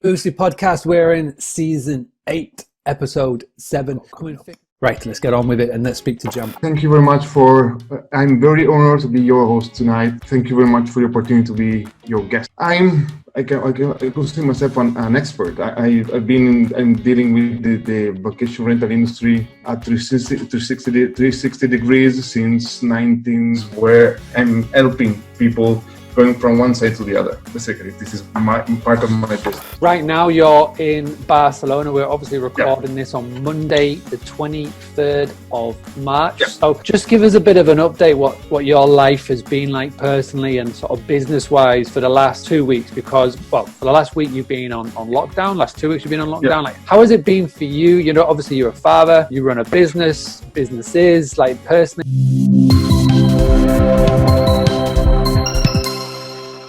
Boostly Podcast, we're in season 8, episode 7. Right, let's get on with it and let's speak to John. Thank you very much I'm very honored to be your host tonight. Thank you very much for the opportunity to be your guest. I consider myself an expert. I'm dealing with the vacation rental industry at 360 degrees since 19, where I'm helping people going from one side to the other. Basically, this is part of my business. Right now, you're in Barcelona. We're obviously recording this on Monday, the 23rd of March. Yep. So just give us a bit of an update what your life has been like personally and sort of business-wise for the last 2 weeks, because, well, for the last week you've been on lockdown, last 2 weeks you've been on lockdown. Like, how has it been for you? You know, obviously you're a father, you run a businesses, like personally.